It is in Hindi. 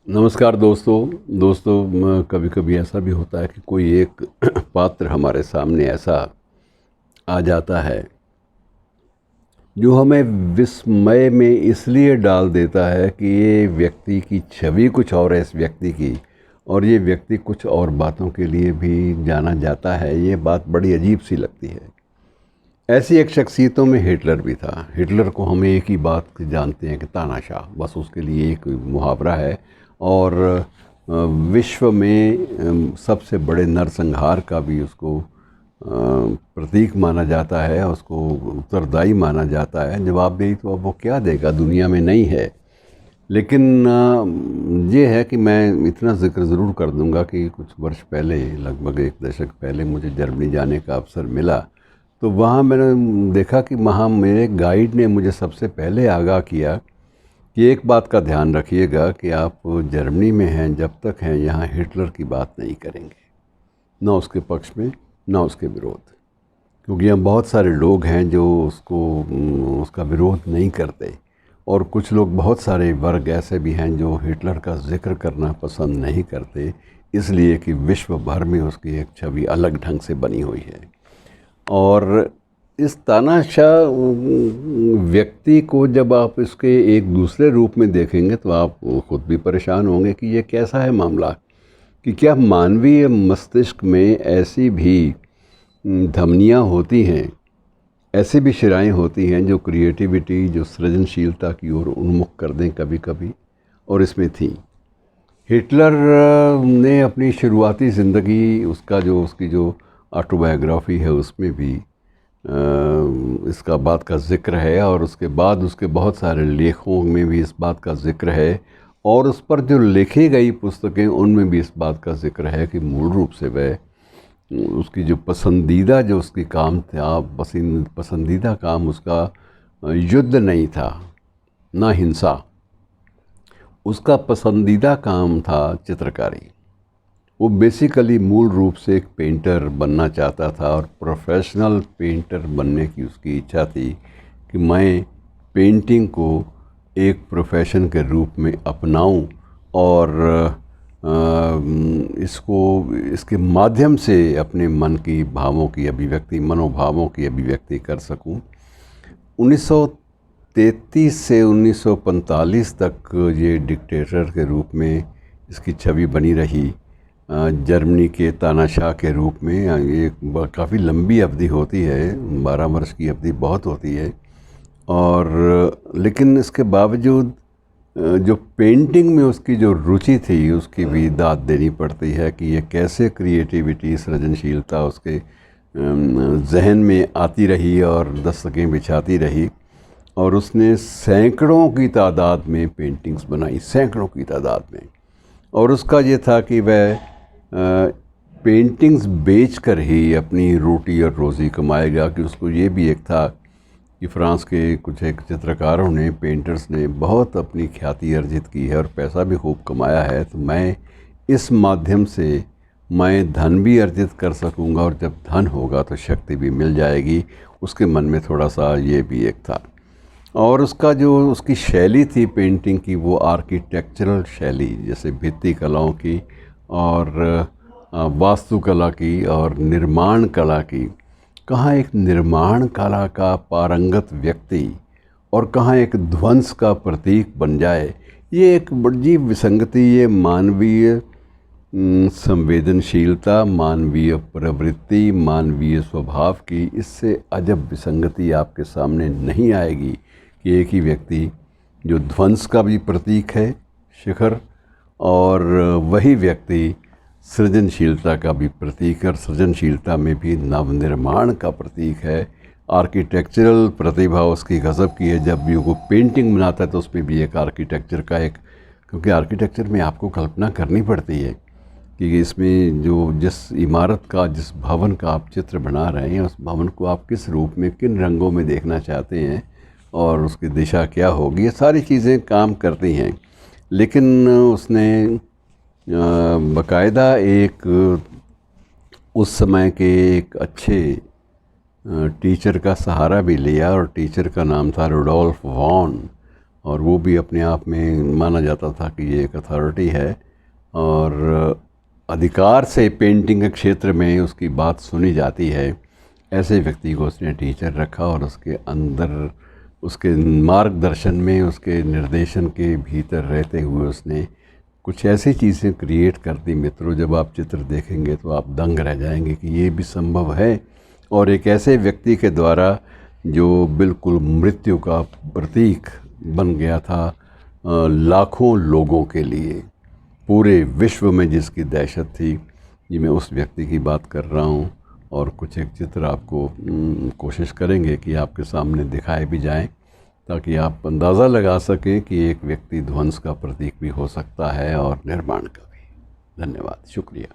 नमस्कार दोस्तों कभी कभी ऐसा भी होता है कि कोई एक पात्र हमारे सामने ऐसा आ जाता है जो हमें विस्मय में इसलिए डाल देता है कि ये व्यक्ति की छवि कुछ और है इस व्यक्ति की, और ये व्यक्ति कुछ और बातों के लिए भी जाना जाता है। ये बात बड़ी अजीब सी लगती है। ऐसी एक शख्सियतों में हिटलर भी था। हिटलर को हम एक ही बात जानते हैं कि तानाशाह, बस उसके लिए एक मुहावरा है। और विश्व में सबसे बड़े नरसंहार का भी उसको प्रतीक माना जाता है, उसको उत्तरदायी माना जाता है। जवाबदेही तो अब वो क्या देगा, दुनिया में नहीं है। लेकिन ये है कि मैं इतना ज़िक्र ज़रूर कर दूंगा कि कुछ वर्ष पहले, लगभग एक दशक पहले, मुझे जर्मनी जाने का अवसर मिला। तो वहाँ मैंने देखा कि वहाँ मेरे गाइड ने मुझे सबसे पहले आगाह किया कि एक बात का ध्यान रखिएगा कि आप जर्मनी में हैं, जब तक हैं यहाँ हिटलर की बात नहीं करेंगे, ना उसके पक्ष में ना उसके विरोध। क्योंकि यहाँ बहुत सारे लोग हैं जो उसका विरोध नहीं करते, और कुछ लोग, बहुत सारे वर्ग ऐसे भी हैं जो हिटलर का जिक्र करना पसंद नहीं करते, इसलिए कि विश्व भर में उसकी एक छवि अलग ढंग से बनी हुई है। और इस तानाशाह व्यक्ति को जब आप इसके एक दूसरे रूप में देखेंगे तो आप खुद भी परेशान होंगे कि ये कैसा है मामला, कि क्या मानवीय मस्तिष्क में ऐसी भी धमनियाँ होती हैं, ऐसी भी शिराएँ होती हैं जो क्रिएटिविटी, जो सृजनशीलता की ओर उन्मुख कर दें कभी कभी, और इसमें थी। हिटलर ने अपनी शुरुआती ज़िंदगी, उसकी जो ऑटोबायोग्राफी है उसमें भी इसका बात का ज़िक्र है, और उसके बाद उसके बहुत सारे लेखों में भी इस बात का ज़िक्र है, और उस पर जो लिखी गई पुस्तकें उनमें भी इस बात का ज़िक्र है कि मूल रूप से वह, उसकी जो पसंदीदा, जो उसकी काम था, पसंदीदा काम उसका युद्ध नहीं था, ना हिंसा। उसका पसंदीदा काम था चित्रकारी। वो बेसिकली मूल रूप से एक पेंटर बनना चाहता था, और प्रोफेशनल पेंटर बनने की उसकी इच्छा थी कि मैं पेंटिंग को एक प्रोफेशन के रूप में अपनाऊं, और इसके माध्यम से अपने मन की भावों की अभिव्यक्ति, मनोभावों की अभिव्यक्ति कर सकूं। 1933 से 1945 तक ये डिक्टेटर के रूप में इसकी छवि बनी रही, जर्मनी के तानाशाह के रूप में। ये काफ़ी लंबी अवधि होती है, 12 वर्ष की अवधि बहुत होती है। और लेकिन इसके बावजूद जो पेंटिंग में उसकी जो रुचि थी, उसकी भी दाद देनी पड़ती है कि ये कैसे क्रिएटिविटी, सृजनशीलता उसके जहन में आती रही और दस्तकें बिछाती रही। और उसने सैकड़ों की तादाद में पेंटिंग्स बनाई, सैकड़ों की तादाद में। और उसका ये था कि वह पेंटिंग्स बेचकर ही अपनी रोटी और रोज़ी कमाएगा। कि उसको ये भी एक था कि फ्रांस के कुछ एक चित्रकारों ने, पेंटर्स ने बहुत अपनी ख्याति अर्जित की है और पैसा भी खूब कमाया है, तो मैं इस माध्यम से मैं धन भी अर्जित कर सकूंगा, और जब धन होगा तो शक्ति भी मिल जाएगी। उसके मन में थोड़ा सा ये भी एक था। और उसकी शैली थी पेंटिंग की, वो आर्किटेक्चरल शैली, जैसे भित्ति कलाओं की और वास्तुकला की और निर्माण कला की। कहाँ एक निर्माण कला का पारंगत व्यक्ति और कहाँ एक ध्वंस का प्रतीक बन जाए, ये एक बड़ी विसंगति। ये मानवीय संवेदनशीलता, मानवीय प्रवृत्ति, मानवीय स्वभाव की इससे अजब विसंगति आपके सामने नहीं आएगी कि एक ही व्यक्ति जो ध्वंस का भी प्रतीक है, शिखर, और वही व्यक्ति सृजनशीलता का भी प्रतीक है, और सृजनशीलता में भी नवनिर्माण का प्रतीक है। आर्किटेक्चरल प्रतिभा उसकी गज़ब की है। जब भी वो पेंटिंग बनाता है तो उसमें भी एक आर्किटेक्चर का एक, क्योंकि आर्किटेक्चर में आपको कल्पना करनी पड़ती है कि इसमें जिस इमारत का, जिस भवन का आप चित्र बना रहे हैं, उस भवन को आप किस रूप में, किन रंगों में देखना चाहते हैं, और उसकी दिशा क्या होगी, ये सारी चीज़ें काम करती हैं। लेकिन उसने बाकायदा एक, उस समय के एक अच्छे टीचर का सहारा भी लिया, और टीचर का नाम था रुडोल्फ वॉन। और वो भी अपने आप में माना जाता था कि ये एक अथॉरिटी है और अधिकार से पेंटिंग के क्षेत्र में उसकी बात सुनी जाती है। ऐसे व्यक्ति को उसने टीचर रखा और उसके अंदर उसके मार्गदर्शन में, उसके निर्देशन के भीतर रहते हुए उसने कुछ ऐसी चीज़ें क्रिएट कर दी मित्रों, जब आप चित्र देखेंगे तो आप दंग रह जाएंगे कि ये भी संभव है। और एक ऐसे व्यक्ति के द्वारा जो बिल्कुल मृत्यु का प्रतीक बन गया था लाखों लोगों के लिए, पूरे विश्व में जिसकी दहशत थी, ये मैं उस व्यक्ति की बात कर रहा हूँ। और कुछ एक चित्र आपको कोशिश करेंगे कि आपके सामने दिखाए भी जाएं, ताकि आप अंदाज़ा लगा सकें कि एक व्यक्ति ध्वंस का प्रतीक भी हो सकता है और निर्माण का भी। धन्यवाद, शुक्रिया।